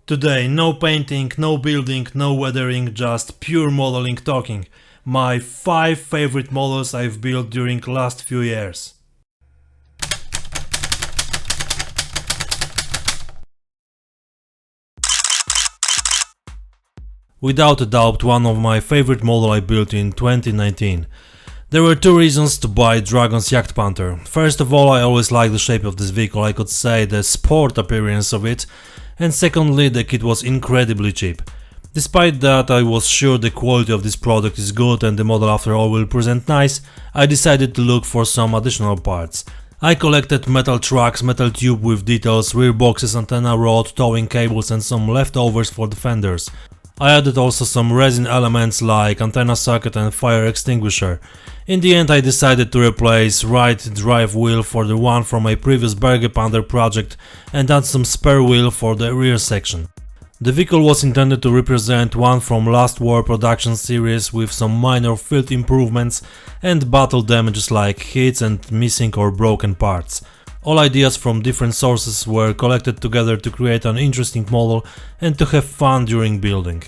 Today, no painting, no building, no weathering, just pure modeling talking. My 5 favorite models I've built during last few years. Without a doubt, one of my favorite model I built in 2019. There were 2 reasons to buy Dragon's Jagdpanther. First of all, I always liked the shape of this vehicle, I could say the sport appearance of it, and secondly, the kit was incredibly cheap. Despite that I was sure the quality of this product is good and the model after all will present nice, I decided to look for some additional parts. I collected metal tracks, metal tube with details, rear boxes, antenna rod, towing cables and some leftovers for the fenders. I added also some resin elements like antenna socket and fire extinguisher. In the end I decided to replace right drive wheel for the one from my previous Jagdpanther project and add some spare wheel for the rear section. The vehicle was intended to represent one from last war production series with some minor field improvements and battle damages like hits and missing or broken parts. All ideas from different sources were collected together to create an interesting model and to have fun during building.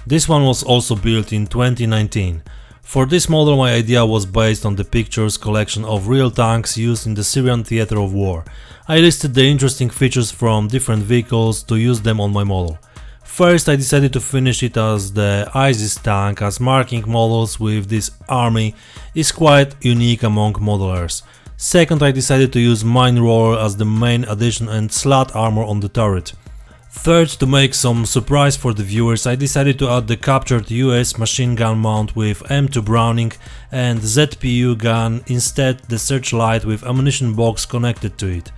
This one was also built in 2019. For this model my idea was based on the pictures collection of real tanks used in the Syrian theater of war. I listed the interesting features from different vehicles to use them on my model. First I decided to finish it as the ISIS tank, as marking models with this army is quite unique among modelers. Second I decided to use mine roller as the main addition and slat armor on the turret. Third, to make some surprise for the viewers, I decided to add the captured US machine gun mount with M2 Browning and ZPU gun, instead the searchlight with ammunition box connected to it.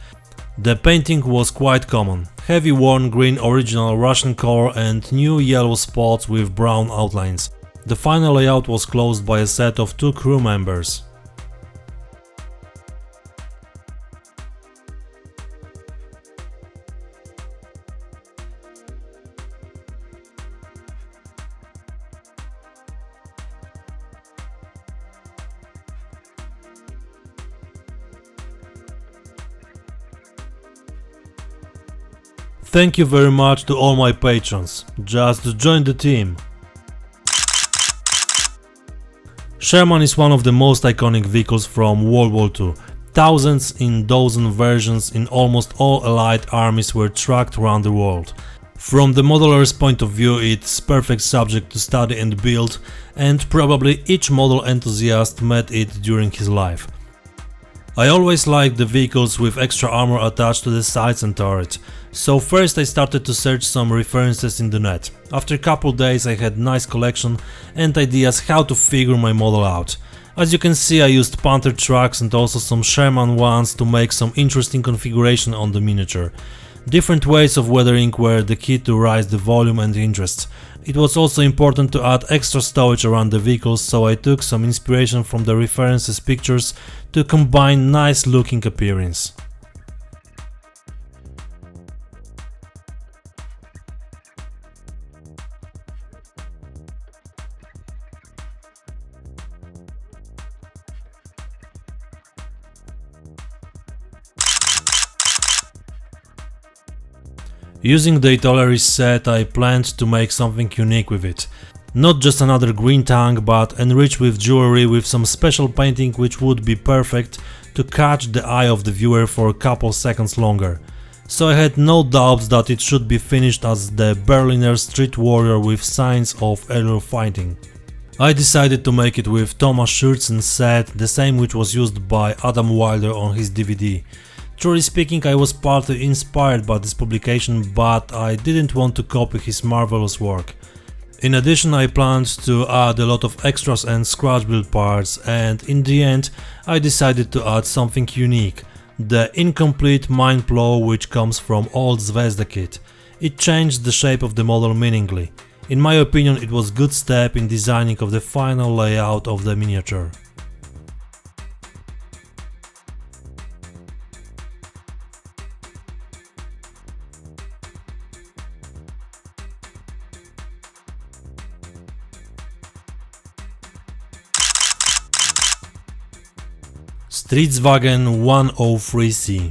The painting was quite common, heavy worn green original Russian color and new yellow spots with brown outlines. The final layout was closed by a set of 2 crew members. Thank you very much to all my patrons, just join the team. Sherman is one of the most iconic vehicles from World War II. Thousands in dozen versions in almost all allied armies were tracked around the world. From the modeler's point of view it's perfect subject to study and build, and probably each model enthusiast met it during his life. I always liked the vehicles with extra armor attached to the sides and turret, so first I started to search some references in the net. After a couple days I had nice collection and ideas how to figure my model out. As you can see I used Panther tracks and also some Sherman ones to make some interesting configuration on the miniature. Different ways of weathering were the key to raise the volume and interest. It was also important to add extra stowage around the vehicles, so I took some inspiration from the references pictures to combine nice looking appearance. Using the jevellery set I planned to make something unique with it. Not just another green tank, but enriched with jewelry with some special painting which would be perfect to catch the eye of the viewer for a couple seconds longer. So I had no doubts that it should be finished as the Berliner street warrior with signs of aerial fighting. I decided to make it with Thomas Schürzen set, the same which was used by Adam Wilder on his DVD. Truly speaking, I was partly inspired by this publication, but I didn't want to copy his marvelous work. In addition, I planned to add a lot of extras and scratch build parts, and in the end I decided to add something unique, the incomplete mine plow which comes from old Zvezda kit. It changed the shape of the model meaningfully. In my opinion it was a good step in designing of the final layout of the miniature. Stridsvagn 103C.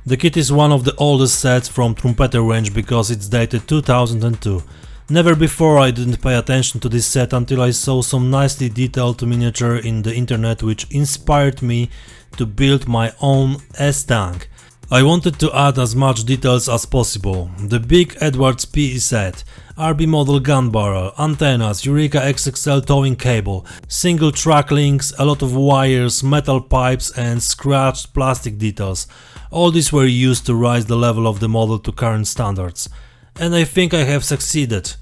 The kit is one of the oldest sets from Trumpeter range because it's dated 2002. Never before I didn't pay attention to this set until I saw some nicely detailed miniature in the internet which inspired me to build my own S-tank. I wanted to add as much details as possible. The big Edwards PE set, RB model gun barrel, antennas, Eureka XXL towing cable, single track links, a lot of wires, metal pipes and scratched plastic details. All these were used to raise the level of the model to current standards. And I think I have succeeded.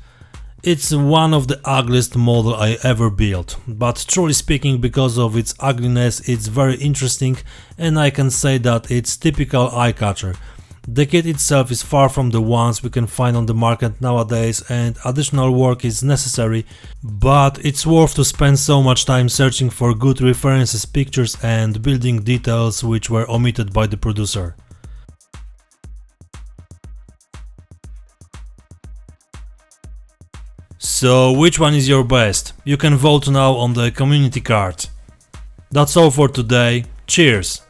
It's one of the ugliest model I ever built, but truly speaking, because of its ugliness it's very interesting and I can say that it's typical eye-catcher. The kit itself is far from the ones we can find on the market nowadays and additional work is necessary, but it's worth to spend so much time searching for good references, pictures and building details which were omitted by the producer. So which one is your best? You can vote now on the community card. That's all for today. Cheers!